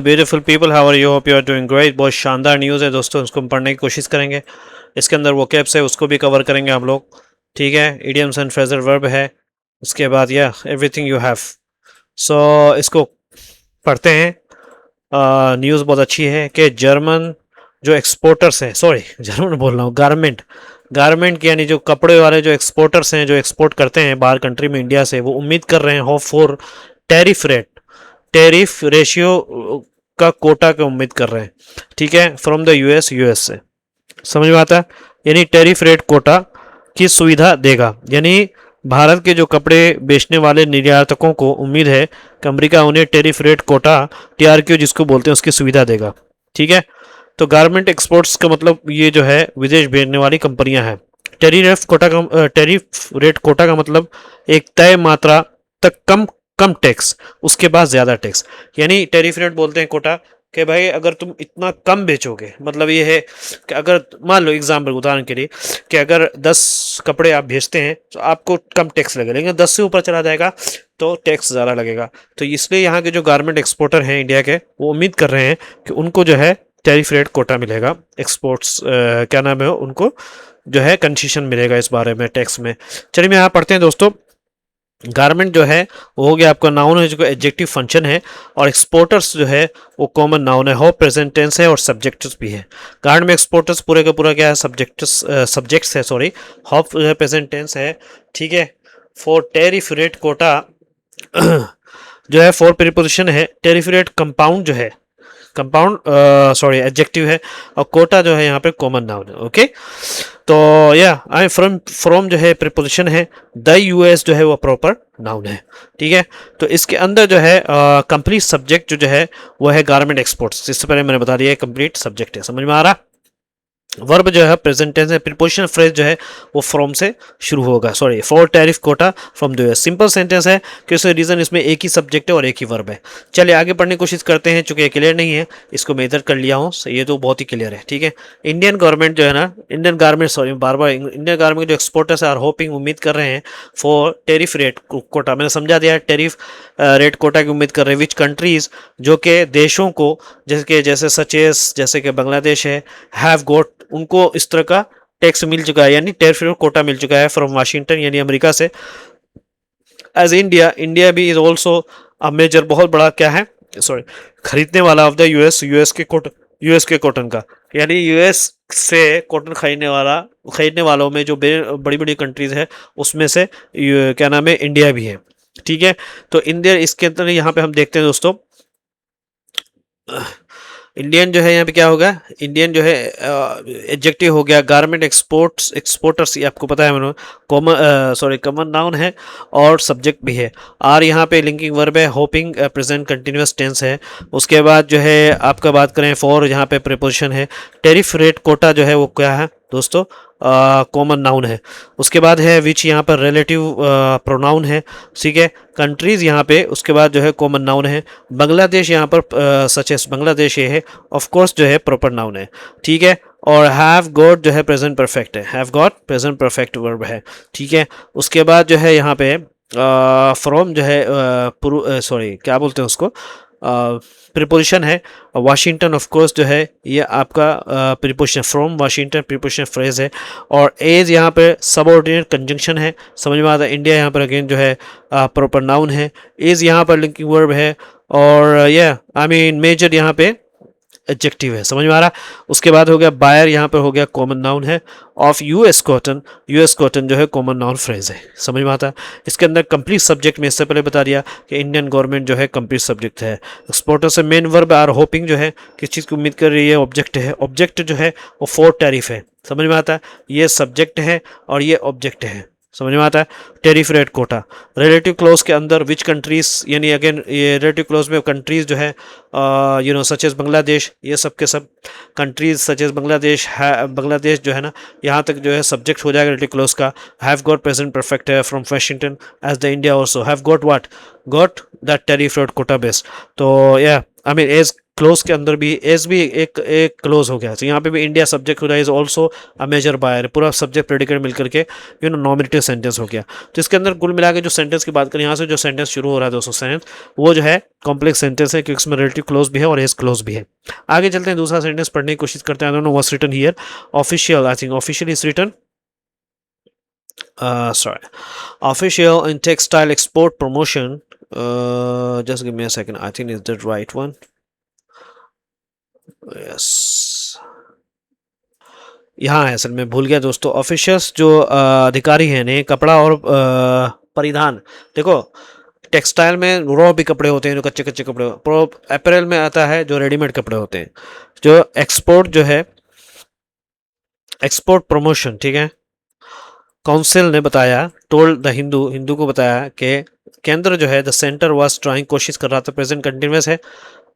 Beautiful people, how are you? Hope you are doing great. बहुत शानदार news है दोस्तों, उसको हम पढ़ने की कोशिश करेंगे। इसके अंदर वो कैप्स है उसको भी कवर करेंगे हम लोग। ठीक है, इडियम्स एंड फ्रेजल वर्ब है। उसके बाद या एवरीथिंग यू हैव। सो इसको पढ़ते हैं। न्यूज़ बहुत अच्छी है कि जर्मन जो एक्सपोर्टर्स हैं, सॉरी जर्मन बोल रहा हूँ, गारमेंट गारमेंट यानी जो कपड़े वाले जो एक्सपोर्टर्स हैं, जो एक्सपोर्ट करते हैं बाहर कंट्री में इंडिया से, वो उम्मीद कर रहे हैं hope for tariff rate, tariff ratio का कोटा की उम्मीद कर रहे हैं। ठीक है, फ्रॉम द यूएस से। समझ में आता है? यानी टैरिफ रेट कोटा की सुविधा देगा, यानी भारत के जो कपड़े बेचने वाले निर्यातकों को उम्मीद है कि अमेरिका उन्हें टैरिफ रेट कोटा, टीआरक्यू जिसको बोलते हैं, उसकी सुविधा देगा। ठीक है, तो गारमेंट एक्सपोर्ट्स का मतलब ये जो है विदेश भेजने वाली कंपनियां हैं। टैरिफ रेट कोटा का मतलब एक तय मात्रा तक कम कम टैक्स, उसके बाद ज़्यादा टैक्स। यानी टैरिफ रेट बोलते हैं कोटा कि भाई अगर तुम इतना कम बेचोगे, मतलब ये है कि अगर मान लो एग्जाम्पल उदाहरण के लिए कि अगर 10 कपड़े आप भेजते हैं तो आपको कम टैक्स लगेगा, लेकिन 10 से ऊपर चला जाएगा तो टैक्स ज़्यादा लगेगा। तो इसलिए यहाँ के जो गारमेंट एक्सपोर्टर हैं इंडिया के, वो उम्मीद कर रहे हैं कि उनको जो है टैरिफ रेट कोटा मिलेगा। एक्सपोर्ट्स क्या नाम है, उनको जो है कंसेशन मिलेगा इस बारे में टैक्स में। चलिए मैं यहाँ पढ़ते हैं दोस्तों। गारमेंट जो है वो हो गया आपका नाउन है, जो एडजेक्टिव फंक्शन है, और एक्सपोर्टर्स जो है वो कॉमन नाउन है, हो प्रेजेंट टेंस है और सब्जेक्ट्स भी है। गारमेंट में एक्सपोर्टर्स पूरे का पूरा क्या है, सब्जेक्ट्स है, सॉरी, होप जो है प्रेजेंट टेंस है। ठीक है, फॉर टैरिफ रेट कोटा जो है फॉर प्रीपोजिशन है। टैरिफ रेट कंपाउंड जो है, कंपाउंड सॉरी एडजेक्टिव है, और कोटा जो है यहाँ पे कॉमन नाउन है। ओके, तो या आई फ्रॉम जो है प्रीपोजिशन है, द यूएस जो है वो प्रॉपर नाउन है। ठीक है, तो इसके अंदर जो है कंप्लीट सब्जेक्ट जो है वो है गारमेंट एक्सपोर्ट्स। इससे पहले मैंने बता दिया है कंप्लीट सब्जेक्ट है। समझ में आ रहा? वर्ब जो है प्रेजेंट टेंस है। प्रीपोजिशन फ्रेज जो है वो फ्रॉम से शुरू होगा, sorry, for tariff quota from the US. Simple sentence है कि उसका रीजन इसमें एक ही सब्जेक्ट है और एक ही वर्ब है। चलिए आगे पढ़ने की कोशिश करते हैं, चूंकि ये क्लियर नहीं है इसको मैं इधर कर लिया हूँ, ये तो बहुत ही क्लियर है। ठीक है, इंडियन गवर्नमेंट जो है ना, इंडियन गारमेंट, सॉरी बार बार, इंडियन गारमेंट जो एक्सपोर्टर्स आर होपिंग, उम्मीद कर रहे हैं फॉर टैरिफ रेट कोटा। मैंने समझा दिया, टैरिफ रेट कोटा की उम्मीद कर रहे हैं। विच कंट्रीज, जो कि देशों को, जैसे सचेस, जैसे कि बांग्लादेश है, हैव गोट, उनको इस तरह का टैक्स मिल चुका है, यानी टैरिफ कोटा मिल चुका है फ्रॉम वाशिंगटन यानी अमेरिका से। एज इंडिया, इंडिया भी इज ऑल्सो अ मेजर, बहुत बड़ा क्या है, सॉरी, खरीदने वाला ऑफ द यूएस के कॉटन का, यानी यूएस से कॉटन खरीदने वालों में जो बड़ी बड़ी कंट्रीज है उसमें से क्या नाम है, इंडिया भी है। ठीक है, तो इंडिया इसके अंदर यहाँ पे हम देखते हैं दोस्तों, इंडियन जो है यहाँ पे क्या होगा, इंडियन जो है एडजेक्टिव हो गया। गारमेंट एक्सपोर्टर्स, ये आपको पता है, मैंने कॉमन नाउन है और सब्जेक्ट भी है। आर यहाँ पे लिंकिंग वर्ब है, होपिंग प्रेजेंट कंटिन्यूअस टेंस है। उसके बाद जो है आपका बात करें फॉर, यहाँ पे प्रीपोजिशन है। टेरिफ रेट कोटा जो है वो क्या है दोस्तों, कॉमन नाउन है। उसके बाद है विच, यहाँ पर रिलेटिव प्रोनाउन है। ठीक है, कंट्रीज यहाँ पे उसके बाद जो है कॉमन नाउन है। बांग्लादेश यहाँ पर सच एस बांग्लादेश ये है, ऑफ कोर्स जो है प्रॉपर नाउन है। ठीक है, और हैव गॉट जो है प्रेजेंट परफेक्ट है, have got present perfect verb है। ठीक है, उसके बाद जो है यहाँ पे फ्रॉम जो है सॉरी क्या बोलते हैं उसको, प्रीपोजिशन है। वाशिंगटन ऑफ कोर्स जो है ये आपका preposition, from Washington preposition phrase है। और एज यहाँ पे सबऑर्डिनेट कंजंक्शन है। समझ में आता है? इंडिया यहाँ पर अगेन जो है प्रॉपर नाउन है। एज यहाँ पर लिंकिंग वर्ब है, और ये आई मीन मेजर यहाँ पे एडजेक्टिव है। समझ में आ रहा? उसके बाद हो गया बायर, यहाँ पर हो गया कॉमन नाउन है। ऑफ यूएस कॉटन जो है कॉमन नाउन फ्रेज है। समझ में आता है? इसके अंदर कंप्लीट सब्जेक्ट में इससे पहले बता दिया कि इंडियन गवर्नमेंट जो है कंप्लीट सब्जेक्ट है। एक्सपोर्टर से मेन वर्ब आर होपिंग जो है किस चीज़ की उम्मीद कर रही है, ऑब्जेक्ट है। ऑब्जेक्ट जो है वो फॉर टैरिफ है। समझ में आता है? ये सब्जेक्ट है और ये ऑब्जेक्ट है। समझ में आता है? Tariff rate quota. Relative clause के अंदर विच कंट्रीज, यानी अगेन ये रिलेटिव क्लोज में कंट्रीज जो है सच एज बांग्लादेश, ये सब के सब कंट्रीज सच एज बांग्लादेश है। बांग्लादेश जो है ना, यहाँ तक जो है सब्जेक्ट हो जाएगा रिलेटिव क्लोज का। हैव गॉट प्रेजेंट परफेक्ट है from Washington as the India also have got what, got that tariff rate quota based. तो या आई मीन एज क्लोज के अंदर भी एस भी एक एक क्लोज हो गया, तो यहाँ पे भी इंडिया सब्जेक्ट हो जाए is also a major buyer, पूरा सब्जेक्ट प्रेडिकेट मिलकर के नॉमिनेटिव सेंटेंस हो गया। तो इसके अंदर कुल मिला के जो सेंटेंस की बात करें, यहाँ से जो सेंटेंस शुरू हो रहा है दोस्तों सेंटेंस, वो जो है कॉम्प्लेक्स सेंटेंस है, क्योंकि इसमें रिलेटिव क्लोज भी है और एज क्लोज भी है। आगे चलते हैं, दूसरा सेंटेंस पढ़ने की कोशिश करते हैं। I don't know what's written here. Official, I think official is written, sorry, official in textile export promotion. Just give me a second, I think it's the right one. Yes, यहाँ है, असल में भूल गया दोस्तों। ऑफिशियल्स जो अधिकारी हैं ने कपड़ा और परिधान, देखो टेक्सटाइल में रॉ भी कपड़े होते हैं, जो कच्चे कच्चे कपड़े, अप्रैल में आता है जो रेडीमेड कपड़े होते हैं। जो एक्सपोर्ट जो है, एक्सपोर्ट प्रमोशन, ठीक है, काउंसिल ने बताया, टोल्ड द हिंदू, हिंदू को बताया कि केंद्र जो है द सेंटर वाज ट्राइंग, कोशिश कर रहा था, प्रेजेंट कंटिन्यूस है,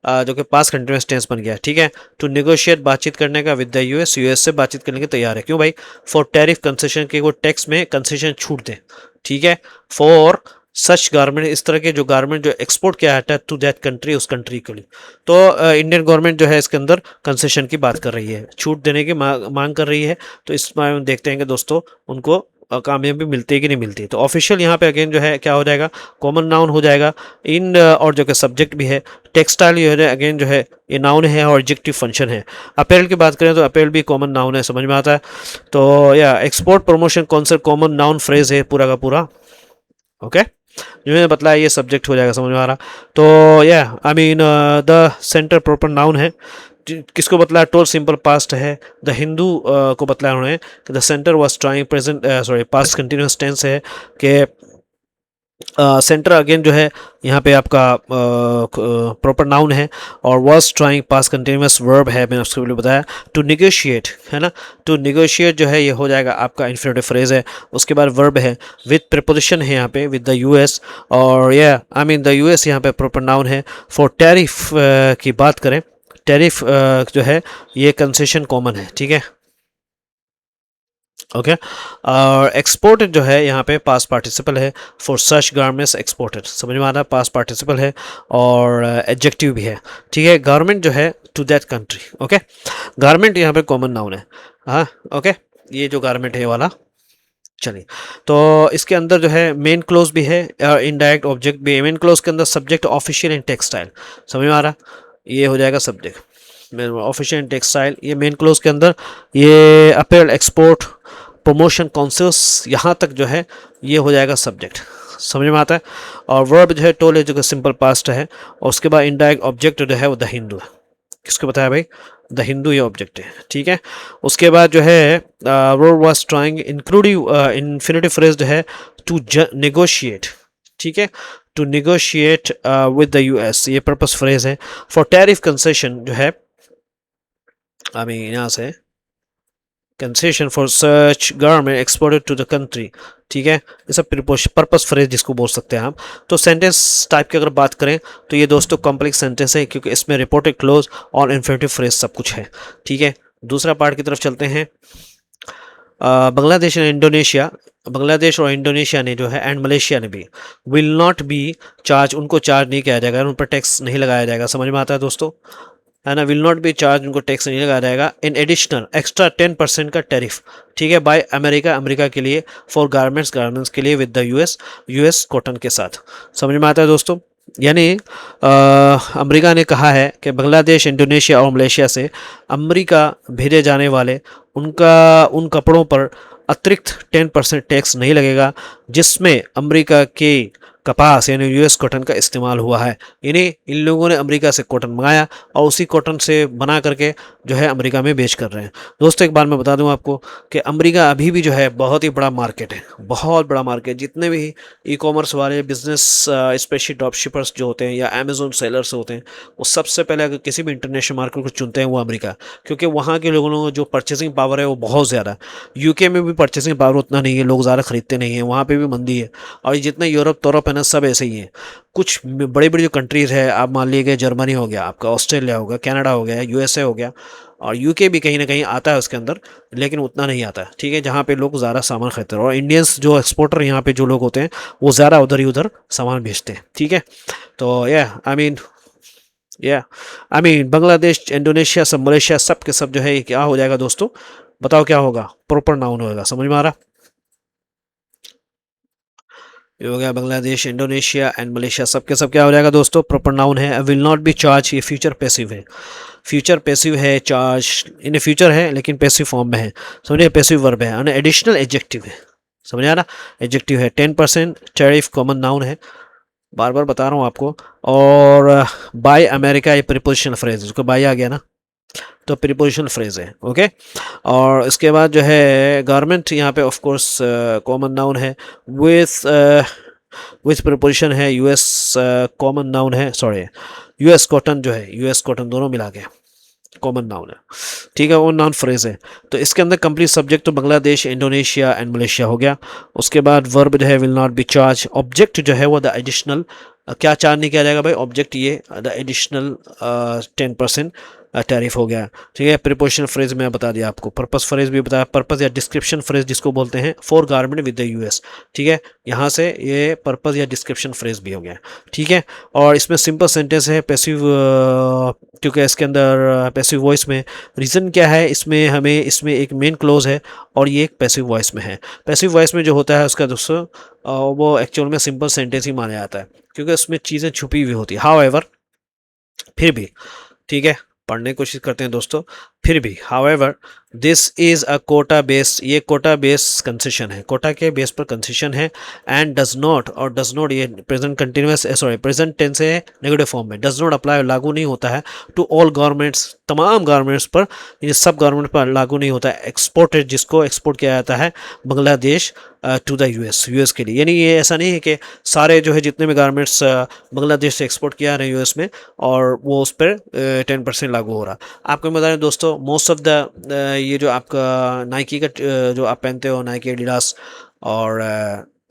जो कि पास कंटिन्यूस टेंस बन गया, ठीक है, टू नेगोशिएट, बातचीत करने का, विद द यूएस, यूएस से बातचीत करने की तैयार है। क्यों भाई? फॉर टैरिफ कंसेशन, के वो टैक्स में कंसेशन छूट दें, ठीक है, फॉर सच गारमेंट, इस तरह के जो गारमेंट जो एक्सपोर्ट किया है टू दैट कंट्री, उस कंट्री के लिए। तो इंडियन गवर्नमेंट जो है इसके अंदर कंसेशन की बात कर रही है, छूट देने की मांग कर रही है। तो इसमें देखते हैं कि दोस्तों उनको कामयाबी मिलती है कि नहीं मिलती। तो ऑफिशियल यहाँ पे अगेन जो है क्या हो जाएगा, कॉमन नाउन हो जाएगा। इन और जो कि सब्जेक्ट भी है, टेक्सटाइल ये है अगेन जो है ये नाउन है और एडजेक्टिव फंक्शन है। अपेरल की बात करें तो अपेरल भी कॉमन नाउन है, समझ में आता है। तो या export promotion concept common noun phrase है पूरा का पूरा, ओके। जो मैंने बतलाया ये सब्जेक्ट हो जाएगा, समझ में आ रहा। तो या I mean the centre proper noun है, किसको बतलाया, टोल सिंपल पास्ट है, द हिंदू को बतलाया उन्होंने कि the centre was trying, present sorry past continuous tense है कि सेंटर अगेन जो है यहाँ पे आपका प्रॉपर नाउन है, और was trying past continuous verb है, मैंने उसको भी बताया। टू निगोशिएट है ना, टू निगोशिएट जो है ये हो जाएगा आपका इन्फिनेटिव फ्रेज है, उसके बाद वर्ब है विद प्रीपोजिशन है यहाँ पे विद द यूएस, और या आई मीन द यूएस यहाँ पे प्रॉपर नाउन है। फॉर टैरिफ की बात करें, टैरिफ जो है ये कंसेशन कॉमन है, ठीक है, ओके। और एक्सपोर्टेड जो है यहाँ पे पास्ट पार्टिसिपल है, फॉर सच गारमेंट्स एक्सपोर्टेड, समझ में आ रहा, पास्ट पार्टिसिपल है और एडजेक्टिव भी है, ठीक है। गारमेंट जो है to that country, okay. Garment यहाँ पे कॉमन नाउन है, हाँ, ओके। ये जो गारमेंट है वाला, चलिए। तो इसके अंदर जो है मेन क्लोज भी है, इनडायरेक्ट ऑब्जेक्ट भी है। मेन क्लोज के अंदर सब्जेक्ट ऑफिशियल एंड टेक्सटाइल, समझ में आ रहा, ये हो जाएगा सब्जेक्ट ऑफिशियल एंड टेक्सटाइल। ये मेन क्लोज के अंदर ये अपेरल, एक्सपोर्ट, प्रमोशन, कॉन्सियस, यहाँ तक जो है ये हो जाएगा सब्जेक्ट, समझ में आता है। और वर्ब जो है टोल है, जो कि सिंपल पास्ट है, और उसके बाद इनडायरेक्ट ऑब्जेक्ट जो है वो द हिंदू है। किसको बताया भाई? द हिंदू ये ऑब्जेक्ट है, ठीक है। उसके बाद जो है verb was trying, inclusive infinitive phrase जो है टू नेगोशिएट, ठीक है, to negotiate with the US, ये पर्पस फ्रेज है। फॉर टैरिफ कंसेशन जो है, आई मीन यहाँ से concession for such garment exported to the country, ठीक है, ये सब पर्पस फ्रेज जिसको बोल सकते हैं आप। तो सेंटेंस टाइप की अगर बात करें तो ये दोस्तों कॉम्प्लेक्स सेंटेंस है, क्योंकि इसमें रिपोर्टेड क्लोज और इन्फिनेटिव फ्रेज सब कुछ है, ठीक है। दूसरा पार्ट की तरफ चलते हैं। बांग्लादेश एंड इंडोनेशिया, बांग्लादेश और इंडोनेशिया ने जो है एंड मलेशिया ने भी, विल नॉट बी चार्ज, उनको चार्ज नहीं किया जाएगा, उन पर टैक्स नहीं लगाया जाएगा, समझ में आता है दोस्तों, है ना। विल नॉट बी चार्ज, उनको टैक्स नहीं लगाया जाएगा। इन एडिशनल एक्स्ट्रा 10% का टैरिफ, ठीक है, बाय अमेरिका, अमेरिका के लिए, फॉर गारमेंट्स, गारमेंट्स के लिए, with the US, US cotton के साथ, समझ में आता है दोस्तों। यानी अमेरिका ने कहा है कि बांग्लादेश, इंडोनेशिया और मलेशिया से अमेरिका भेजे जाने वाले उनका उन कपड़ों पर अतिरिक्त 10% टैक्स नहीं लगेगा जिसमें अमेरिका के कपास यानी यूएस कॉटन का इस्तेमाल हुआ है। यानी इन लोगों ने अमेरिका से कॉटन मंगाया और उसी कॉटन से बना करके जो है अमेरिका में बेच कर रहे हैं। दोस्तों एक बार मैं बता दूं आपको कि अमेरिका अभी भी जो है बहुत ही बड़ा मार्केट है, बहुत बड़ा मार्केट। जितने भी ई कॉमर्स वाले बिजनेस, स्पेशली ड्रॉप शिपर्स जो होते हैं या अमेजोन सेलर्स होते हैं, वो सबसे पहले अगर किसी भी इंटरनेशनल मार्केट को चुनते हैं वो अमेरिका, क्योंकि वहाँ के लोगों को जो परचेसिंग पावर है वो बहुत ज़्यादा। यूके में भी परचेसिंग पावर उतना नहीं है, लोग ज़्यादा खरीदते नहीं हैं, वहाँ पर भी मंदी है। और जितने यूरोप तौरप है ना, सब ऐसे ही हैं। कुछ बड़ी बड़ी जो कंट्रीज़ है, आप मान लीजिए जर्मनी हो गया आपका, ऑस्ट्रेलिया हो गया, कनाडा हो गया, यूएसए हो गया, और यूके भी कहीं ना कहीं आता है उसके अंदर, लेकिन उतना नहीं आता, ठीक है, जहाँ पे लोग ज़्यादा सामान खरीदते हैं। और इंडियंस जो एक्सपोर्टर यहाँ पे जो लोग होते हैं वो ज़्यादा उधर ही उधर सामान भेजते हैं, ठीक है। तो आई मीन या आई मीन बांग्लादेश, इंडोनेशिया, सब मलेशिया, सब के सब जो है ये क्या हो जाएगा दोस्तों, बताओ क्या होगा, प्रॉपर नाउन होगा। समझ में आ रहा? ये हो गया बांग्लादेश, इंडोनेशिया एंड मलेशिया, सब के सब क्या हो जाएगा दोस्तों, प्रॉपर नाउन है। विल नॉट बी चार्ज, ये फ्यूचर पैसिव है। फ्यूचर पैसिव है, चार्ज इन फ्यूचर है लेकिन पैसिव फॉर्म में है। समझिए, पैसिव वर्ब है। एडिशनल एडजेक्टिव है। समझ आ रहा? एडजेक्टिव है। 10% टैरिफ कॉमन नाउन है, बार बार बता रहा हूँ आपको। और बाय अमेरिका ये प्रीपोजिशनल फ्रेज है, उसको बाय आ गया ना, तो प्रीपोजिशनल फ्रेज है। ओके। और इसके बाद जो है गारमेंट, यहाँ पे ऑफ कोर्स कॉमन नाउन है। विथ विथ प्रीपोजिशन है, यूएस कॉमन नाउन है, सॉरी यूएस कॉटन जो है, यूएस कॉटन दोनों मिला के कॉमन नाउन है। ठीक है, वो नाउन फ्रेज है। तो इसके अंदर कंप्लीट सब्जेक्ट तो बांग्लादेश, इंडोनेशिया एंड मलेशिया हो गया। उसके बाद वर्ब जो है will not be charge. Object जो है वो द एडिशनल, क्या चार्ज नहीं किया जाएगा भाई, ऑब्जेक्ट ये द एडिशनल 10% टैरिफ हो गया। ठीक है। प्रीपोजिशन फ्रेज मैं बता दिया आपको, पर्पस फ्रेज भी बताया, पर्पस या डिस्क्रिप्शन फ्रेज जिसको बोलते हैं, for garment with the US. ठीक है, यहाँ से ये पर्पस या डिस्क्रिप्शन फ्रेज भी हो गया। ठीक है। और इसमें सिंपल सेंटेंस है, पैसिव, क्योंकि इसके अंदर पैसिव वॉइस में रीज़न क्या है, इसमें हमें इसमें एक मेन क्लोज है और ये एक पैसिव वॉइस में है। पैसिव वॉइस में जो होता है उसका दोस्तों वो एक्चुअल में सिंपल सेंटेंस ही माना जाता है, क्योंकि उसमें चीज़ें छुपी हुई होती है। हाउएवर, फिर भी, ठीक है, पढ़ने की कोशिश करते हैं दोस्तों। फिर भी however this is a quota based, ये कोटा बेस्ड कंसेशन है, कोटा के बेस पर कंसेशन है। एंड डज नॉट, और डज नॉट ये present continuous, sorry present tense है, नेगेटिव फॉर्म में। डज नॉट अप्लाई, लागू नहीं होता है टू ऑल गवर्नमेंट्स, तमाम गवर्नमेंट्स पर, ये सब गवर्नमेंट पर लागू नहीं होता है। एक्सपोर्टेड, जिसको एक्सपोर्ट किया जाता है Bangladesh to the US, US के लिए। यानी ये ऐसा नहीं है कि सारे जो है जितने भी गारमेंट्स बांग्लादेश से एक्सपोर्ट किया रहे हैं यूएस में और वो उस पर 10% लागू हो रहा। आपको बता दें दोस्तों, मोस्ट ऑफ द ये जो आपका नाइकी का जो आप पहनते हो, नाइकी, एडिडास और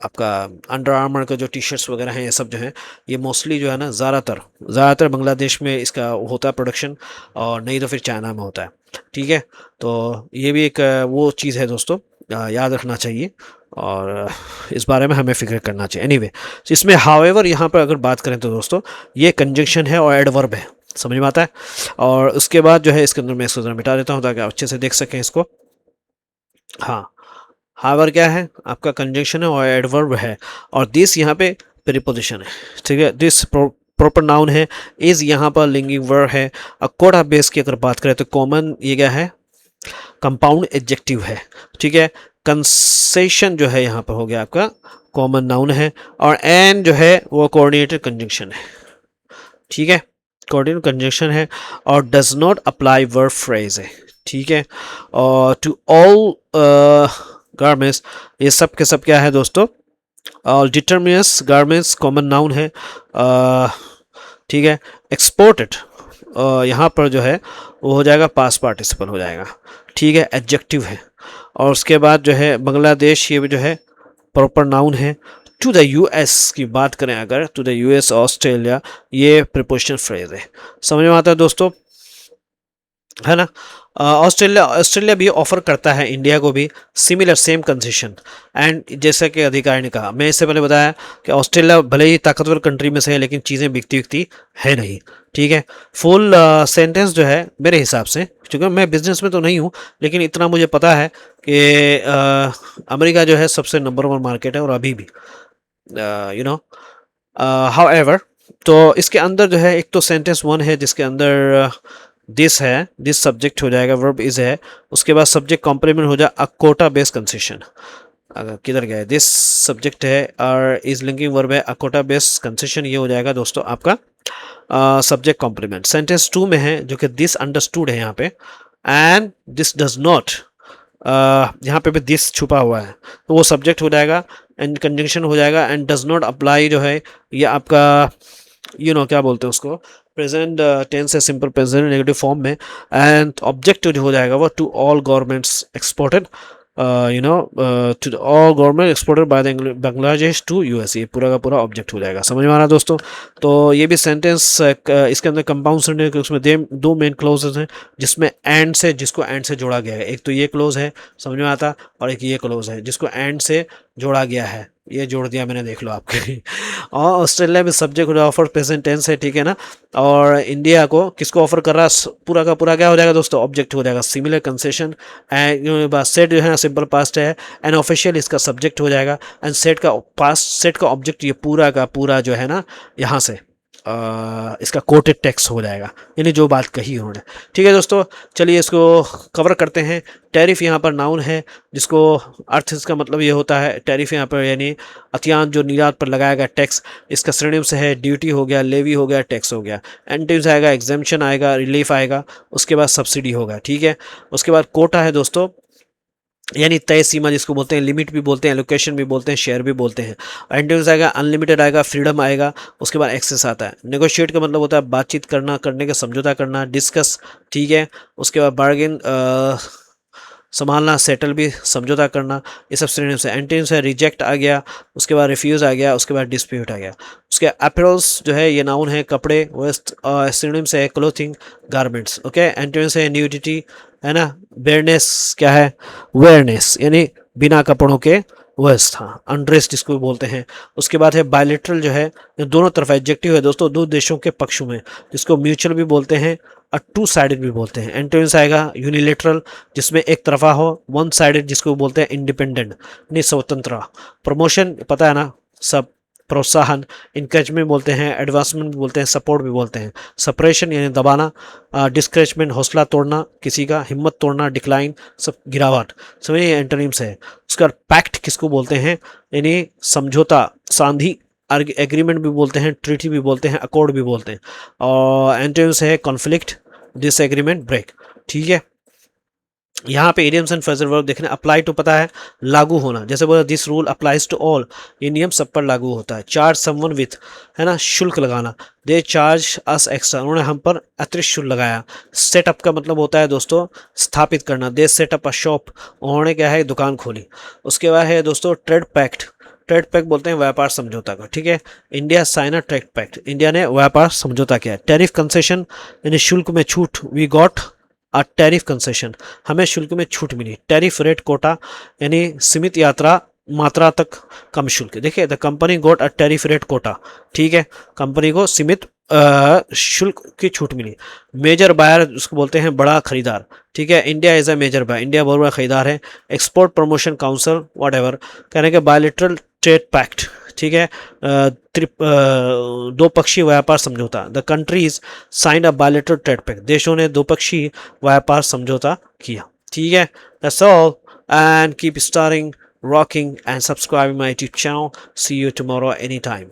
आपका अंडर आर्मर का जो टी शर्ट्स वगैरह हैं, ये सब जो है ये मोस्टली जो है ना, ज़्यादातर बांग्लादेश में इसका होता है प्रोडक्शन, और नहीं तो फिर चाइना में होता है। ठीक है। तो ये भी एक वो चीज़ है दोस्तों, याद रखना चाहिए और इस बारे में हमें फिक्र करना चाहिए। एनीवे, इसमें हाउएवर यहाँ पर अगर बात करें तो दोस्तों ये कंजंक्शन है और एडवर्ब है। समझ में आता है? और उसके बाद जो है इसके अंदर मैं इसको ज़रा मिटा देता हूँ ताकि आप अच्छे से देख सकें इसको। हाँ, हावर क्या है, आपका कंजंक्शन है और एडवर्ब है, और दिस यहाँ पे प्रीपोजिशन है। ठीक है, दिस प्रॉपर नाउन है। इज यहाँ पर लिंगिंग वर्ब है। कोडा बेस की अगर बात करें तो कॉमन ये क्या है, कंपाउंड एडजेक्टिव है। ठीक है। कंसेशन जो है यहाँ पर हो गया आपका कॉमन नाउन है, और एन जो है वो कोऑर्डिनेटेड कंजंक्शन है। ठीक है, कोऑर्डिनेट कंजंक्शन है, और does not apply verb phrase है। ठीक है। और टू ऑल गारमेंट्स, ये सब के सब क्या है दोस्तों, ऑल डिटर्मिनस गारमेंट्स कॉमन नाउन है। ठीक है। एक्सपोर्टेड यहाँ पर जो है वो हो जाएगा पास्ट पार्टिसिपल हो जाएगा। ठीक है, एडजेक्टिव है। और उसके बाद जो है बांग्लादेश, ये भी जो है प्रॉपर नाउन है। टू द यूएस की बात करें अगर, टू द यूएस, ऑस्ट्रेलिया, ये प्रीपोजिशनल फ्रेज है। समझ में आता है दोस्तों, है ना? ऑस्ट्रेलिया ऑस्ट्रेलिया भी ऑफर करता है इंडिया को भी सिमिलर सेम कंसेशन। एंड जैसा कि अधिकारी ने कहा, मैं इससे पहले बताया कि ऑस्ट्रेलिया भले ही ताकतवर कंट्री में से है लेकिन चीज़ें बिकती बिकती है नहीं। ठीक है। फुल सेंटेंस जो है मेरे हिसाब से, क्योंकि मैं बिजनेस में तो नहीं हूँ लेकिन इतना मुझे पता है कि अमेरिका जो है सबसे नंबर 1 मार्केट है, और अभी भी यू नो हाउएवर, तो इसके अंदर जो है एक तो सेंटेंस 1 है जिसके अंदर दिस है, दिस सब्जेक्ट हो जाएगा, वर्ब इज है, उसके बाद सब्जेक्ट कॉम्प्लीमेंट हो जाए अ कोटा बेस्ड कंसेशन। अगर किधर गया, दिस सब्जेक्ट है और इज लिंकिंग वर्ब है, अ कोटा बेस्ड कंसेशन, ये हो जाएगा दोस्तों आपका सब्जेक्ट कॉम्प्लीमेंट। सेंटेंस 2 में है जो कि दिस अंडरस्टूड है यहाँ पे, एंड दिस डज नॉट, यहाँ पे भी दिस छुपा हुआ है तो वो सब्जेक्ट हो जाएगा एंड कंजंक्शन हो जाएगा। एंड डज नॉट अप्लाई जो है ये आपका क्या बोलते हैं उसको, प्रेजेंट टेंस है, सिंपल प्रेजेंट नेगेटिव फॉर्म में। एंड ऑब्जेक्ट जो हो जाएगा वो to all governments exported, to all government exported by the Bangladesh to US, ये पूरा का पूरा ऑब्जेक्ट हो जाएगा। समझ में आ रहा है दोस्तों? तो ये भी सेंटेंस इसके अंदर कंपाउंड सेंटेंस, उसमें दो मेन क्लोजेज हैं जिसमें एंड से, जिसको एंड से जोड़ा गया है। एक तो ये क्लोज है, समझ में आता, और एक ये क्लोज है जिसको एंड से जोड़ा गया है, ये जोड़ दिया मैंने, देख लो आपके लिए। और ऑस्ट्रेलिया में सब्जेक्ट ऑफर प्रेजेंट टेंस है, ठीक है ना। और इंडिया को किसको ऑफर कर रहा है, पूरा का पूरा क्या हो जाएगा दोस्तों, ऑब्जेक्ट हो जाएगा। सिमिलर कंसेशन एंड सेट जो है ना सिंपल पास्ट है, एंड ऑफिशियल इसका सब्जेक्ट हो जाएगा, एंड सेट का पास्ट, सेट का ऑब्जेक्ट, ये पूरा का पूरा जो है ना यहाँ से इसका कोटेड टेक्स्ट हो जाएगा, यानी जो बात कही उन्होंने। ठीक है दोस्तों, चलिए इसको कवर करते हैं। टैरिफ यहाँ पर नाउन है, जिसको अर्थ इसका मतलब ये होता है, टैरिफ यहाँ पर यानी अतियान जो निर्यात पर लगाया गया टैक्स। इसका श्रेणिम से है ड्यूटी हो गया, लेवी हो गया, टैक्स हो गया। एंटीव्स आएगा, एग्जेम्पशन आएगा, रिलीफ आएगा, उसके बाद सब्सिडी होगा। ठीक है, उसके बाद कोटा है दोस्तों, यानी तय सीमा जिसको बोलते हैं, लिमिट भी बोलते हैं, एलोकेशन भी बोलते हैं, शेयर भी बोलते हैं। एंटीव्स आएगा, अनलिमिटेड आएगा, फ्रीडम आएगा, उसके बाद एक्सेस आता है। नेगोशिएट का मतलब होता है बातचीत करना, करने का समझौता करना, डिस्कस। ठीक है, उसके बाद बार्गेन संभालना, सेटल भी समझौता करना, ये सब श्रेणी से। एंटीम्स है, रिजेक्ट आ गया, उसके बाद रिफ्यूज़ आ गया, उसके बाद डिस्प्यूट आ गया। उसके अपैरल्स जो है ये नाउन है, कपड़े। वेस्ट श्रेणी से है क्लोथिंग, गारमेंट्स। ओके, एंटीम्स है न्यूडिटी, है ना। बेयरनेस क्या है, वेयरनेस, यानी बिना कपड़ों के वेस्ट, हाँ, अनड्रेस जिसको बोलते हैं। उसके बाद है बायलेटरल जो है, दोनों तरफ एडजेक्टिव है दोस्तों, दो देशों के पक्ष में, जिसको म्यूचुअल भी बोलते हैं और टू साइडेड भी बोलते हैं। एंटोनिम्स आएगा यूनिलेटरल, जिसमें एक तरफा हो, वन साइडेड जिसको बोलते हैं इंडिपेंडेंट, यानी स्वतंत्र। प्रमोशन पता है ना सब, प्रोत्साहन, इंकरेजमेंट बोलते हैं, एडवांसमेंट भी बोलते हैं, सपोर्ट भी बोलते हैं। सप्रेशन यानी दबाना, डिस्करेजमेंट हौसला तोड़ना किसी का, हिम्मत तोड़ना, डिक्लाइन, सब गिरावट, समझिए एंटोनिम्स है। उसका पैक्ट किसको बोलते हैं, यानी समझौता, सांधी, एग्रीमेंट भी बोलते हैं, ट्रीटी भी बोलते हैं, अकॉर्ड भी बोलते हैं। और एंटोनिम्स है कॉन्फ्लिक्ट, डिसएग्रीमेंट, ब्रेक। ठीक है, यहाँ पे इडियम्स एंड फ्रेजल वर्ब देखने। अप्लाई टू पता है लागू होना, जैसे बोला this rule applies to all, ये नियम सब पर लागू होता है। चार्ज समवन विथ, है ना, शुल्क लगाना। दे चार्ज अस एक्स्ट्रा, उन्होंने हम पर अतिरिक्त शुल्क लगाया। सेटअप का मतलब होता है दोस्तों स्थापित करना। दे सेटअप अ शॉप, उन्होंने क्या है दुकान खोली। उसके बाद है दोस्तों ट्रेड पैक्ट, ट्रेड पैक्ट बोलते हैं व्यापार समझौता को। ठीक है, India sign a trade pact, India ने व्यापार समझौता किया। टैरिफ कंसेशन यानी शुल्क में छूट, we got a tariff concession, हमें शुल्क में छूट मिली। टैरिफ रेट कोटा यानी सीमित यात्रा मात्रा तक कम शुल्क। देखिए the company got a tariff rate quota, ठीक है, कंपनी को सीमित शुल्क की छूट मिली। मेजर बायर उसको बोलते हैं बड़ा खरीदार। ठीक है, India is a major buyer, India बहुत बड़ा खरीदार है। Export promotion council whatever, कहने के बायलेटरल ट्रेड पैक्ट। ठीक है, दो पक्षीय व्यापार समझौता। The countries signed a bilateral trade pact, देशों ने दो पक्षीय व्यापार समझौता किया। ठीक है, that's all and keep sharing, rocking and subscribing my YouTube channel. See you tomorrow anytime.